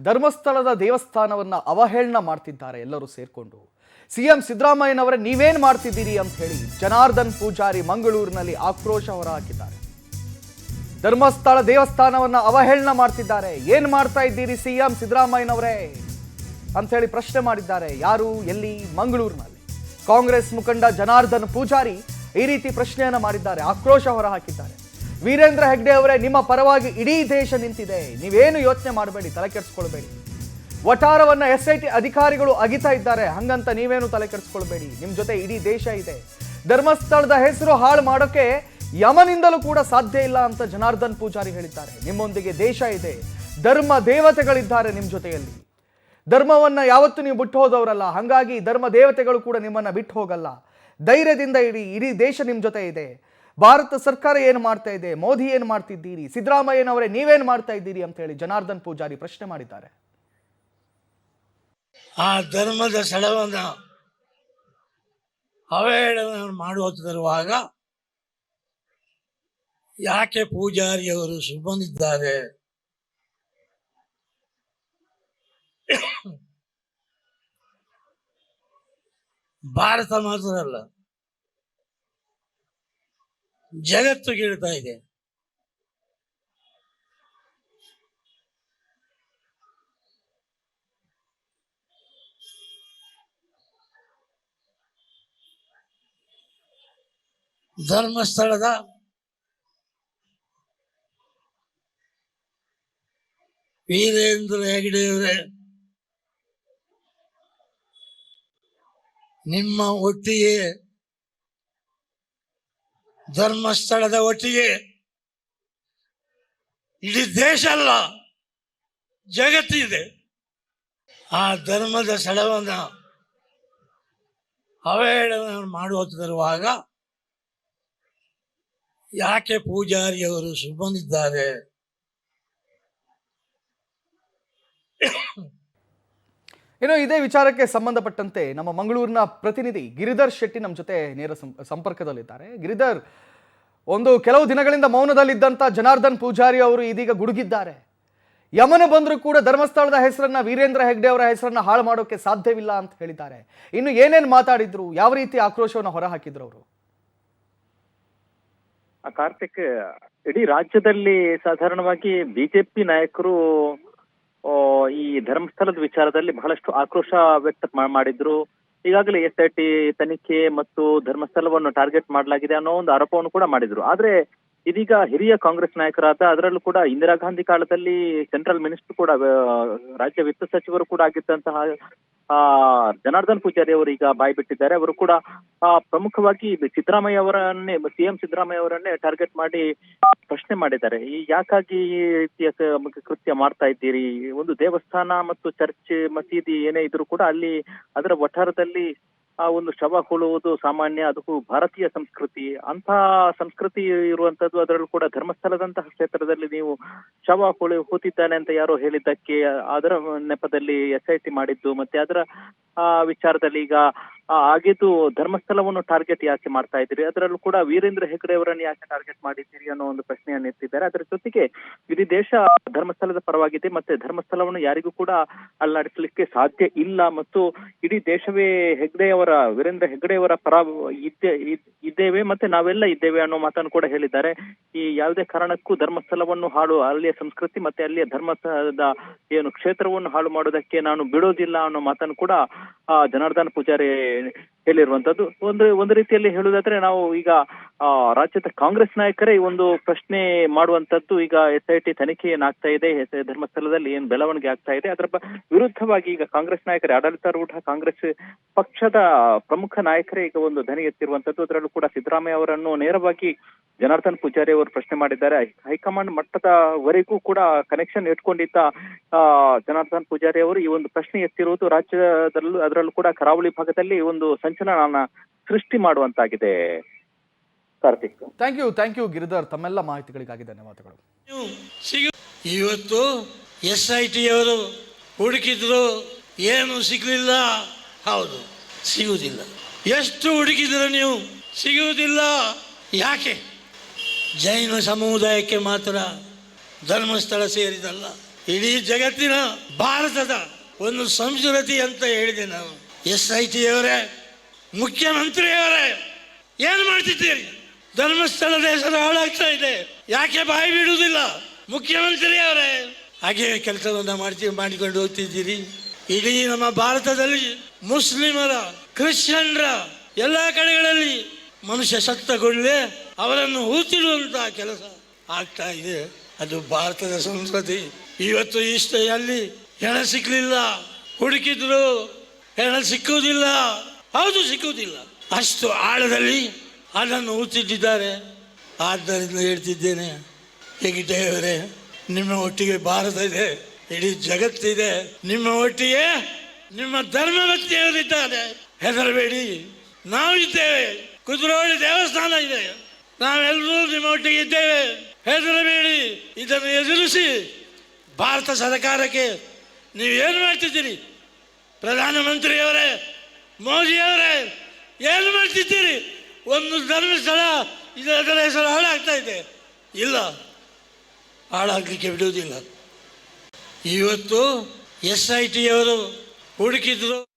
ಧರ್ಮಸ್ಥಳದ ದೇವಸ್ಥಾನವನ್ನ ಅವಹೇಳನ ಮಾಡ್ತಿದ್ದಾರೆ ಎಲ್ಲರೂ ಸೇರ್ಕೊಂಡು. ಸಿಎಂ ಸಿದ್ದರಾಮಯ್ಯನವರೇ ನೀವೇನ್ ಮಾಡ್ತಿದ್ದೀರಿ ಅಂತ ಹೇಳಿ ಜನಾರ್ದನ್ ಪೂಜಾರಿ ಮಂಗಳೂರಿನಲ್ಲಿ ಆಕ್ರೋಶ ಹೊರಹಾಕಿದ್ದಾರೆ. ಧರ್ಮಸ್ಥಳ ದೇವಸ್ಥಾನವನ್ನ ಅವಹೇಳನ ಮಾಡ್ತಿದ್ದಾರೆ, ಏನ್ ಮಾಡ್ತಾ ಇದ್ದೀರಿ ಸಿಎಂ ಸಿದ್ದರಾಮಯ್ಯನವರೇ ಅಂತ ಹೇಳಿ ಪ್ರಶ್ನೆ ಮಾಡಿದ್ದಾರೆ. ಯಾರು, ಎಲ್ಲಿ? ಮಂಗಳೂರಿನಲ್ಲಿ ಕಾಂಗ್ರೆಸ್ ಮುಖಂಡ ಜನಾರ್ದನ್ ಪೂಜಾರಿ ಈ ರೀತಿ ಪ್ರಶ್ನೆಯನ್ನ ಮಾಡಿದ್ದಾರೆ, ಆಕ್ರೋಶ ಹೊರಹಾಕಿದ್ದಾರೆ. ವೀರೇಂದ್ರ ಹೆಗ್ಡೆ ಅವರೇ, ನಿಮ್ಮ ಪರವಾಗಿ ಇಡೀ ದೇಶ ನಿಂತಿದೆ, ನೀವೇನು ಯೋಚನೆ ಮಾಡಬೇಡಿ, ತಲೆ ಕೆಡಿಸ್ಕೊಳ್ಬೇಡಿ. ವಠಾರವನ್ನ SIT ಅಧಿಕಾರಿಗಳು ಅಗಿತಾ ಇದ್ದಾರೆ, ಹಂಗಂತ ನೀವೇನು ತಲೆ ಕೆಡಿಸ್ಕೊಳ್ಬೇಡಿ, ನಿಮ್ ಜೊತೆ ಇಡೀ ದೇಶ ಇದೆ. ಧರ್ಮಸ್ಥಳದ ಹೆಸರು ಹಾಳು ಮಾಡೋಕೆ ಯಮನಿಂದಲೂ ಕೂಡ ಸಾಧ್ಯ ಇಲ್ಲ ಅಂತ ಜನಾರ್ದನ್ ಪೂಜಾರಿ ಹೇಳಿದ್ದಾರೆ. ನಿಮ್ಮೊಂದಿಗೆ ದೇಶ ಇದೆ, ಧರ್ಮ ದೇವತೆಗಳಿದ್ದಾರೆ ನಿಮ್ಮ ಜೊತೆಯಲ್ಲಿ. ಧರ್ಮವನ್ನ ಯಾವತ್ತೂ ನೀವು ಬಿಟ್ಟು ಹೋದವರಲ್ಲ, ಹಾಗಾಗಿ ಧರ್ಮ ದೇವತೆಗಳು ಕೂಡ ನಿಮ್ಮನ್ನ ಬಿಟ್ಟು ಹೋಗಲ್ಲ. ಧೈರ್ಯದಿಂದ ಇಡೀ ದೇಶ ನಿಮ್ಮ ಜೊತೆ ಇದೆ. ಭಾರತ ಸರ್ಕಾರ ಏನು ಮಾಡ್ತಾ ಇದೆ, ಮೋದಿ ಏನು ಮಾಡ್ತಿದ್ದೀರಿ, ಸಿದ್ದರಾಮಯ್ಯನವರೇ ನೀವೇನು ಮಾಡ್ತಾ ಇದ್ದೀರಿ ಅಂತ ಹೇಳಿ ಜನಾರ್ದನ್ ಪೂಜಾರಿ ಪ್ರಶ್ನೆ ಮಾಡಿದ್ದಾರೆ. ಆ ಧರ್ಮದ ಸ್ಥಳವನ್ನು ಅವಹೇಳನ ಮಾಡುತ್ತಿರುವಾಗ ಯಾಕೆ ಪೂಜಾರಿಯವರು ಸುಮ್ಮನಿದ್ದಾರೆ? ಭಾರತ ಮಾತ್ರ ಅಲ್ಲ, ಜಗತ್ತು ಕೇಳ್ತಾ ಇದೆ. ಧರ್ಮಸ್ಥಳದ ವೀರೇಂದ್ರ ಹೆಗ್ಡೆಯವರೇ, ನಿಮ್ಮ ಒಟ್ಟಿಗೆ ಧರ್ಮಸ್ಥಳದ ಒಟ್ಟಿಗೆ ಇಡೀ ದೇಶ ಅಲ್ಲ, ಜಗತ್ತಿದೆ. ಆ ಧರ್ಮದ ಸ್ಥಳವನ್ನು ಅವಹೇಳನ ಮಾಡುತ್ತಿರುವಾಗ ಯಾಕೆ ಪೂಜಾರಿಯವರು ಸುಮ್ಮನಿದ್ದಾರೆ? ಇನ್ನು ಇದೇ ವಿಚಾರಕ್ಕೆ ಸಂಬಂಧಪಟ್ಟಂತೆ ನಮ್ಮ ಮಂಗಳೂರಿನ ಪ್ರತಿನಿಧಿ ಗಿರಿಧರ್ ಶೆಟ್ಟಿ ನಮ್ಮ ಜೊತೆ ನೇರ ಸಂಪರ್ಕದಲ್ಲಿದ್ದಾರೆ. ಗಿರಿಧರ್, ಕೆಲವು ದಿನಗಳಿಂದ ಮೌನದಲ್ಲಿದ್ದಂಥ ಜನಾರ್ದನ್ ಪೂಜಾರಿ ಅವರು ಇದೀಗ ಗುಡುಗಿದ್ದಾರೆ. ಯಮನ ಬಂದರೂ ಕೂಡ ಧರ್ಮಸ್ಥಳದ ಹೆಸರನ್ನ, ವೀರೇಂದ್ರ ಹೆಗ್ಡೆ ಅವರ ಹೆಸರನ್ನ ಹಾಳು ಮಾಡೋಕೆ ಸಾಧ್ಯವಿಲ್ಲ ಅಂತ ಹೇಳಿದ್ದಾರೆ. ಇನ್ನು ಏನೇನು ಮಾತಾಡಿದ್ರು, ಯಾವ ರೀತಿ ಆಕ್ರೋಶವನ್ನು ಹೊರಹಾಕಿದ್ರು ಅವರು? ಕಾರ್ತಿಕ್, ಇಡೀ ರಾಜ್ಯದಲ್ಲಿ ಸಾಧಾರಣವಾಗಿ ಬಿಜೆಪಿ ನಾಯಕರು ಈ ಧರ್ಮಸ್ಥಳದ ವಿಚಾರದಲ್ಲಿ ಬಹಳಷ್ಟು ಆಕ್ರೋಶ ವ್ಯಕ್ತ ಮಾಡಿದ್ರು. ಈಗಾಗಲೇ SIT ತನಿಖೆ ಮತ್ತು ಧರ್ಮಸ್ಥಳವನ್ನು ಟಾರ್ಗೆಟ್ ಮಾಡಲಾಗಿದೆ ಅನ್ನೋ ಒಂದು ಆರೋಪವನ್ನು ಕೂಡ ಮಾಡಿದ್ರು. ಆದ್ರೆ ಇದೀಗ ಹಿರಿಯ ಕಾಂಗ್ರೆಸ್ ನಾಯಕರಾದ, ಅದರಲ್ಲೂ ಕೂಡ ಇಂದಿರಾ ಗಾಂಧಿ ಕಾಲದಲ್ಲಿ ಸೆಂಟ್ರಲ್ ಮಿನಿಸ್ಟರ್ ಕೂಡ, ರಾಜ್ಯ ವಿತ್ತ ಸಚಿವರು ಕೂಡ ಆಗಿದ್ದಂತಹ ಜನಾರ್ದನ್ ಪೂಜಾರಿ ಅವರು ಈಗ ಬಾಯಿ ಬಿಟ್ಟಿದ್ದಾರೆ. ಅವರು ಕೂಡ ಪ್ರಮುಖವಾಗಿ ಸಿದ್ದರಾಮಯ್ಯ ಅವರನ್ನೇ, ಸಿಎಂ ಸಿದ್ದರಾಮಯ್ಯ ಅವರನ್ನೇ ಟಾರ್ಗೆಟ್ ಮಾಡಿ ಪ್ರಶ್ನೆ ಮಾಡಿದ್ದಾರೆ. ಯಾಕಾಗಿ ಈ ರೀತಿಯ ಕೃತ್ಯ ಮಾಡ್ತಾ ಇದ್ದೀರಿ? ಒಂದು ದೇವಸ್ಥಾನ ಮತ್ತು ಚರ್ಚ್, ಮಸೀದಿ ಏನೇ ಇದ್ರು ಕೂಡ ಅಲ್ಲಿ ಅದರ ವಠಾರದಲ್ಲಿ ಒಂದು ಶವ ಹೂಳುವುದು ಸಾಮಾನ್ಯ, ಅದಕ್ಕೂ ಭಾರತೀಯ ಸಂಸ್ಕೃತಿ. ಅಂತ ಸಂಸ್ಕೃತಿ ಇರುವಂತದ್ದು, ಅದರಲ್ಲೂ ಕೂಡ ಧರ್ಮಸ್ಥಳದಂತಹ ಕ್ಷೇತ್ರದಲ್ಲಿ ನೀವು ಶವ ಹೂತಿದ್ದಾನೆ ಅಂತ ಯಾರೋ ಹೇಳಿದ್ದಕ್ಕೆ ಅದರ ನೆಪದಲ್ಲಿ SIT ಮಾಡಿದ್ದು, ಮತ್ತೆ ಅದರ ವಿಚಾರದಲ್ಲಿ ಈಗ ಆಗಿದ್ದು ಧರ್ಮಸ್ಥಳವನ್ನು ಟಾರ್ಗೆಟ್ ಯಾಕೆ ಮಾಡ್ತಾ ಇದ್ದೀರಿ, ಅದರಲ್ಲೂ ಕೂಡ ವೀರೇಂದ್ರ ಹೆಗ್ಡೆ ಅವರನ್ನು ಯಾಕೆ ಟಾರ್ಗೆಟ್ ಮಾಡಿದ್ದೀರಿ ಅನ್ನೋ ಒಂದು ಪ್ರಶ್ನೆಯನ್ನು ಎತ್ತಿದ್ದಾರೆ. ಅದರ ಜೊತೆಗೆ ಇಡೀ ದೇಶ ಧರ್ಮಸ್ಥಳದ ಪರವಾಗಿದೆ, ಮತ್ತೆ ಧರ್ಮಸ್ಥಳವನ್ನು ಯಾರಿಗೂ ಕೂಡ ಅಲ್ಲಾಡಿಸಲಿಕ್ಕೆ ಸಾಧ್ಯ ಇಲ್ಲ, ಮತ್ತು ಇಡೀ ದೇಶವೇ ವೀರೇಂದ್ರ ಹೆಗ್ಡೆ ಅವರ ಪರ ಇದ್ದೇವೆ, ಮತ್ತೆ ನಾವೆಲ್ಲ ಇದ್ದೇವೆ ಅನ್ನೋ ಮಾತನ್ನು ಕೂಡ ಹೇಳಿದ್ದಾರೆ. ಈ ಯಾವುದೇ ಕಾರಣಕ್ಕೂ ಧರ್ಮಸ್ಥಳವನ್ನು ಅಲ್ಲಿಯ ಸಂಸ್ಕೃತಿ ಮತ್ತೆ ಅಲ್ಲಿಯ ಧರ್ಮಸ್ಥಳದ ಏನು ಕ್ಷೇತ್ರವನ್ನು ಹಾಳು ಮಾಡೋದಕ್ಕೆ ನಾನು ಬಿಡೋದಿಲ್ಲ ಅನ್ನೋ ಮಾತನ್ನು ಕೂಡ ಜನಾರ್ದನ್ ಪೂಜಾರಿ ಹೇಳಿರುವಂತದ್ದು. ಒಂದು ರೀತಿಯಲ್ಲಿ ಹೇಳುವುದಾದ್ರೆ, ನಾವು ಈಗ ರಾಜ್ಯದ ಕಾಂಗ್ರೆಸ್ ನಾಯಕರೇ ಈ ಒಂದು ಪ್ರಶ್ನೆ ಮಾಡುವಂತದ್ದು. ಈಗ SIT ತನಿಖೆ ಏನಾಗ್ತಾ ಇದೆ, ಧರ್ಮಸ್ಥಳದಲ್ಲಿ ಏನ್ ಬೆಳವಣಿಗೆ ಆಗ್ತಾ ಇದೆ, ಅದರ ವಿರುದ್ಧವಾಗಿ ಈಗ ಕಾಂಗ್ರೆಸ್ ನಾಯಕರೇ, ಆಡಳಿತಾರೂಢ ಕಾಂಗ್ರೆಸ್ ಪಕ್ಷದ ಪ್ರಮುಖ ನಾಯಕರೇ ಈಗ ಒಂದು ಧ್ವನಿ ಎತ್ತಿರುವಂತದ್ದು. ಅದರಲ್ಲೂ ಕೂಡ ಸಿದ್ದರಾಮಯ್ಯ ಅವರನ್ನು ನೇರವಾಗಿ ಜನಾರ್ದನ್ ಪೂಜಾರಿ ಅವರು ಪ್ರಶ್ನೆ ಮಾಡಿದ್ದಾರೆ. ಹೈಕಮಾಂಡ್ ಮಟ್ಟದವರೆಗೂ ಕೂಡ ಕನೆಕ್ಷನ್ ಇಟ್ಕೊಂಡಿದ್ದ ಜನಾರ್ದನ್ ಪೂಜಾರಿ ಅವರು ಈ ಒಂದು ಪ್ರಶ್ನೆ ಎತ್ತಿರುವುದು ರಾಜ್ಯದಲ್ಲೂ, ಅದರಲ್ಲೂ ಕೂಡ ಕರಾವಳಿ ಭಾಗದಲ್ಲಿ ಒಂದು ಸಂಚಲನ ಸೃಷ್ಟಿ ಮಾಡುವಂತಾಗಿದೆ. ಕಾರ್ತಿಕ್, ಥ್ಯಾಂಕ್ ಯು ಗಿರಿಧರ್, ತಮ್ಮೆಲ್ಲ ಮಾಹಿತಿಗಳಿಗಾಗಿ ಧನ್ಯವಾದಗಳು. ಇವತ್ತು SIT ಅವರು ಹುಡುಕಿದ್ರು, ಏನು ಸಿಗಲಿಲ್ಲ. ಹೌದು, ಸಿಗುವುದಿಲ್ಲ. ಎಷ್ಟು ಹುಡುಕಿದ್ರು ನೀವು, ಸಿಗುವುದಿಲ್ಲ. ಯಾಕೆ? ಜೈನ ಸಮುದಾಯಕ್ಕೆ ಮಾತ್ರ ಧರ್ಮಸ್ಥಳ ಸೇರಿದಲ್ಲ, ಇಡೀ ಜಗತ್ತಿನ ಭಾರತದ ಒಂದು ಸಂಸ್ಕೃತಿ ಅಂತ ಹೇಳಿದೆ ನಾನು. SIT ಅವರೇ, ಮುಖ್ಯಮಂತ್ರಿಯವರೇ, ಏನು ಮಾಡ್ತಿದ್ದೀರಿ? ಧರ್ಮಸ್ಥಳದ ಹೆಸರು ಹಾಳಾಗ್ತಾ ಇದೆ, ಯಾಕೆ ಬಾಯಿ ಬಿಡುವುದಿಲ್ಲ? ಮುಖ್ಯಮಂತ್ರಿಯವರೇ, ಹಾಗೆ ಕೆಲಸವನ್ನ ಮಾಡಿಕೊಂಡು ಹೋಗ್ತಿದ್ದೀರಿ. ಇಡೀ ನಮ್ಮ ಭಾರತದಲ್ಲಿ ಮುಸ್ಲಿಮರ, ಕ್ರಿಶ್ಚಿಯನ್ರ ಎಲ್ಲ ಕಡೆಗಳಲ್ಲಿ ಮನುಷ್ಯ ಸತ್ತಗೊಳ್ಳೆ ಅವರನ್ನು ಹೂತಿಡುವಂತಹ ಕೆಲಸ ಆಗ್ತಾ ಇದೆ. ಅದು ಭಾರತದ ಸಂಸ್ಕೃತಿ. ಇವತ್ತು ಅಲ್ಲಿ ಹೆಣ ಸಿಕ್ಕಲಿಲ್ಲ, ಹುಡುಕಿದ್ರು ಹೆಣ ಸಿಕ್ಕುವುದಿಲ್ಲ. ಹೌದು, ಸಿಕ್ಕುವುದಿಲ್ಲ. ಅಷ್ಟು ಆಳದಲ್ಲಿ ಅದನ್ನು ಹೂತಿಟ್ಟಿದ್ದಾರೆ. ಆದ್ದರಿಂದ ಹೇಳ್ತಿದ್ದೇನೆ, ಹೆಗ್ಡೆಯವರೇ, ನಿಮ್ಮ ಒಟ್ಟಿಗೆ ಭಾರತ ಇದೆ, ಇಡೀ ಜಗತ್ತಿದೆ. ನಿಮ್ಮ ಒಟ್ಟಿಗೆ ನಿಮ್ಮ ಧರ್ಮಭಕ್ತಿಯವರಿದ್ದಾರೆ. ಹೆದರಬೇಡಿ, ನಾವಿದ್ದೇವೆ. ಕುದುರೋಳಿ ದೇವಸ್ಥಾನ ಇದೆ, ನಾವೆಲ್ಲರೂ ನಿಮ್ಮ ಒಟ್ಟಿಗೆ ಇದ್ದೇವೆ. ಹೆದರಬೇಡಿ. ಇದನ್ನು ಎದುರಿಸಿ ಭಾರತ ಸರ್ಕಾರಕ್ಕೆ ನೀವೇನು ಮಾಡ್ತಿದ್ದೀರಿ? ಪ್ರಧಾನಮಂತ್ರಿಯವರೇ, ಮೋದಿಯವರೇ, ಏನು ಮಾಡ್ತಿದ್ದೀರಿ? ಒಂದು ಧರ್ಮಸ್ಥಳ ಇದರ ಹೆಸರು ಹಾಳಾಗ್ತಾ ಇದೆ. ಇಲ್ಲ, ಹಾಳಾಗಲಿಕ್ಕೆ ಬಿಡುವುದಿಲ್ಲ. ಇವತ್ತು SIT ಅವರು ಹುಡುಕಿದ್ರು.